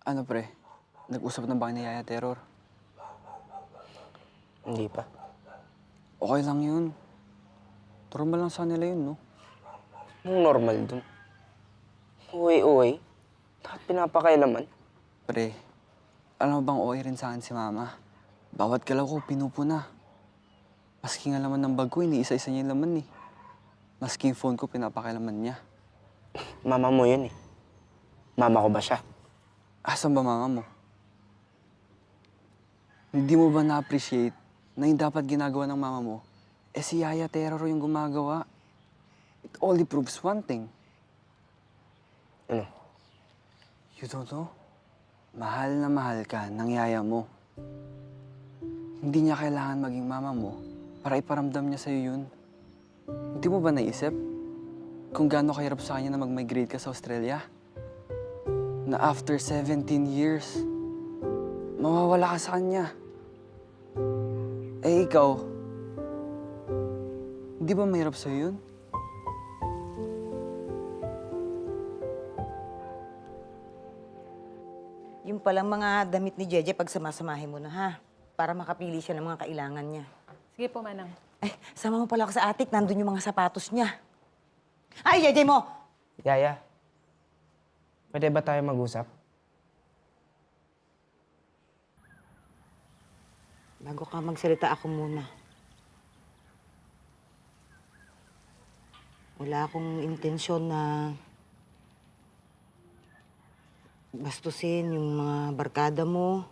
Ano pre, nag-usap na ba kayo ni Yaya Terror? Hindi pa. Okay lang yun. Normal lang sa nila yun, no? Anong normal dun? Uwi-uwi? Lahat pinapakailaman? Pre, alam mo bang okay rin sa akin si Mama? Bawat galaw ko, pinupuna. Maski nga laman ng bag ko, iniisa-isa niya yung laman eh. Maski yung phone ko, pinapakailaman niya. Mama mo yun eh. Mama ko ba siya? Asan ba Mama mo? Hindi mo ba na-appreciate na yung dapat ginagawa ng Mama mo, si Yaya Terror yung gumagawa? It only proves one thing. Ano? You don't know? Mahal na mahal ka ng yaya mo. Hindi niya kailangan maging mama mo para iparamdam niya sa'yo yun. Hindi mo ba naisip kung gaano kahirap sa kanya na mag-migrate ka sa Australia? Na after 17 years, mawawala ka sa kanya. Eh ikaw, hindi ba mahirap sa'yo yun? Yung palang mga damit ni Jeje pag samasamahin mo na, ha? Para makapili siya ng mga kailangan niya. Sige po, Manang. Ay, sama mo pala ako sa attic. Nandun yung mga sapatos niya. Ay, Jeje mo! Yaya, pwede ba tayo mag-usap? Bago ka magsalita, ako muna. Wala akong intensyon na bastusin yung mga barkada mo.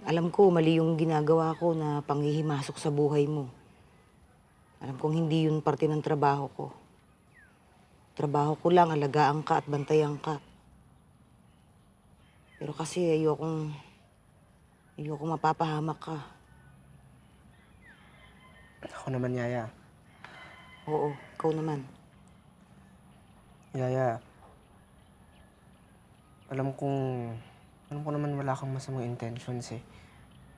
Alam ko, mali yung ginagawa ko na panghihimasok sa buhay mo. Alam kong hindi yun parte ng trabaho ko. Trabaho ko lang, alagaan ka at bantayan ka. Pero kasi ayokong mapapahamak ka. Ako naman, Yaya. Oo, ikaw naman. Yaya, alam ko naman wala kang masamang intentions eh.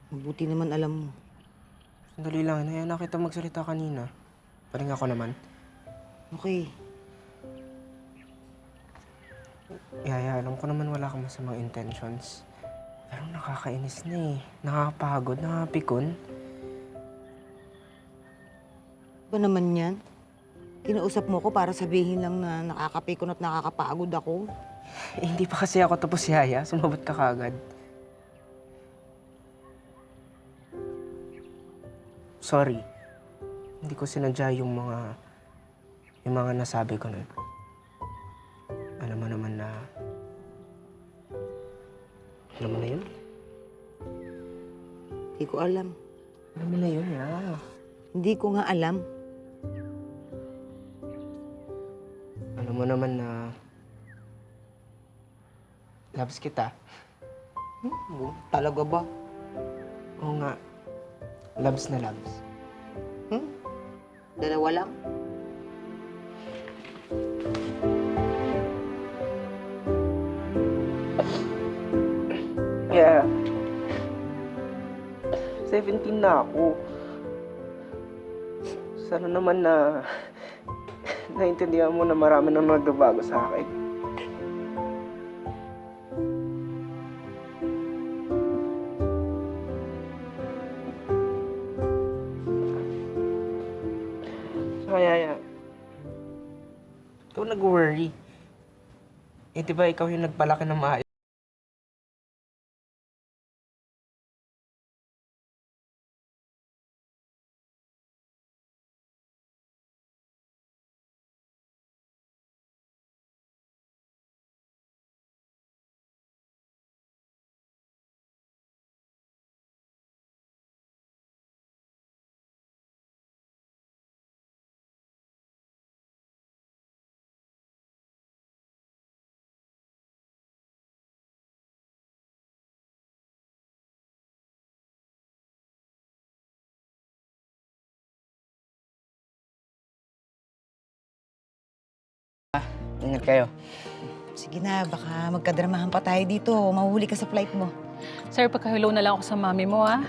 Mabuti naman alam mo. Sandali lang, hinayaan na kita magsalita kanina. Paring ako naman. Okay. Yaya, alam ko naman wala kang masamang intentions. Pero nakakainis na eh. Nakakapagod, nakakapikon. Ba naman yan? Kinausap mo ko para sabihin lang na nakakapikon at nakakapagod ako. Eh, hindi pa kasi ako tapos, Yaya. Sumabot ka kagad. Sorry. Hindi ko sinadya yung mga nasabi ko nun. Alam mo naman na... Alam mo na yun? Hindi ko alam. Alam mo na yun, ya. Hindi ko nga alam. Alam mo naman na... Loves kita. Talaga ba? Oo nga. Loves na loves. Dalawa lang? Yeah. 17 na ako. Sana naman na naintindihan mo na marami nang nagbabago sa akin. Kaya, ikaw nag-worry. Eh, di ba ikaw yung nagpalaki ng maayos? Ingat kayo. Sige na, baka magkadramahan pa tayo dito. Mahuhuli ka sa flight mo. Sir, pagka-hello na lang ako sa mami mo, ha?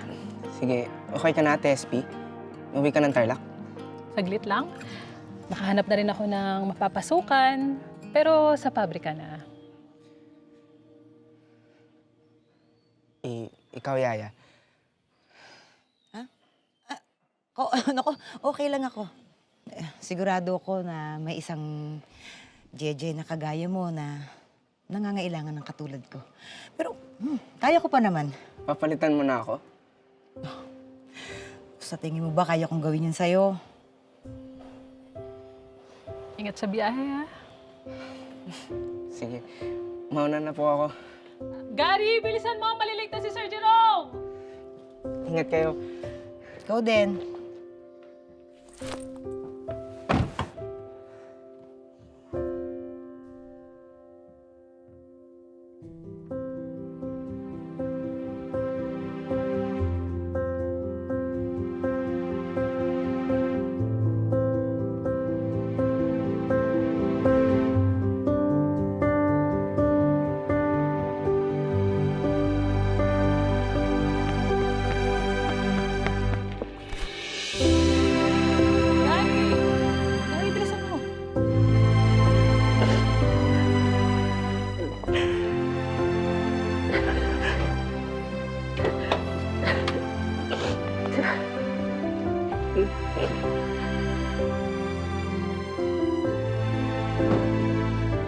Sige, okay ka na, Ate SP? Uwi ka ng Tarlac? Saglit lang. Nakahanap na rin ako ng mapapasukan, pero sa pabrika na. Ikaw, Yaya. Naku, okay lang ako. Sigurado ako na may isang JJ na kagaya mo na nangangailangan ng katulad ko. Pero, kaya ko pa naman. Papalitan mo na ako? Sa tingin mo ba kaya kong gawin yun sa'yo? Ingat sa biyahe, ha? Sige, mauna na po ako. Gary, bilisan mo! Maliligtas si Sir Jerome! Ingat kayo. Ikaw din. Gary! Gary, bilisan mo!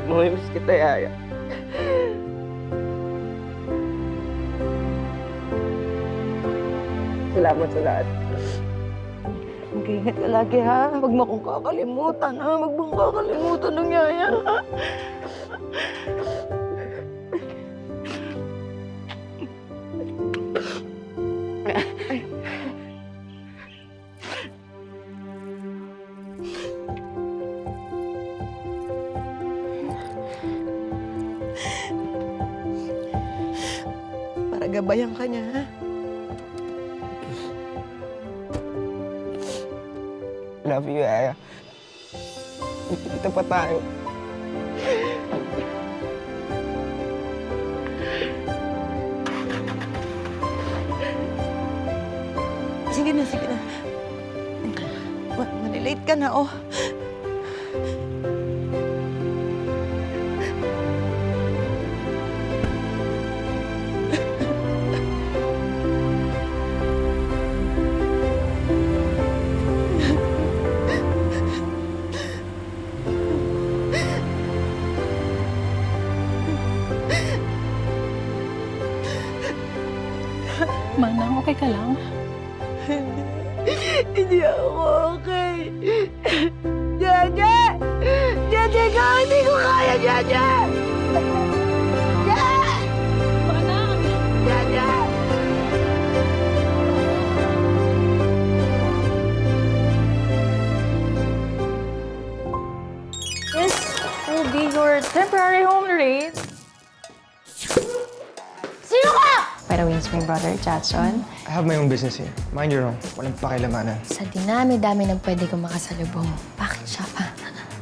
Mamimiss kita, Yaya. Salamat sa lahat. Mag-ingat ka lagi, ha? Huwag mo akong kakalimutan, ha? Huwag mong kakalimutan ng yaya, ha? Para gabayan ka niya, ha? Love you, Yaya. Kita pa tayo. Sige na, sige na. Malilate ka na, oh. Manang, okay ka lang? Hindi ako okay. Jaja! Jaja, ikaw! Hindi ko kaya, Jaja! Manang! Jaja! This will be your temporary home rate. Sino ka? By the way, it's my brother, Jackson. I have my own business here. Mind your own. Walang pakilamanan. Sa dinami-dami ng pwede kong makasalubong, bakit siya pa?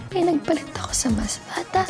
Kaya nagpalit ako sa mas bata.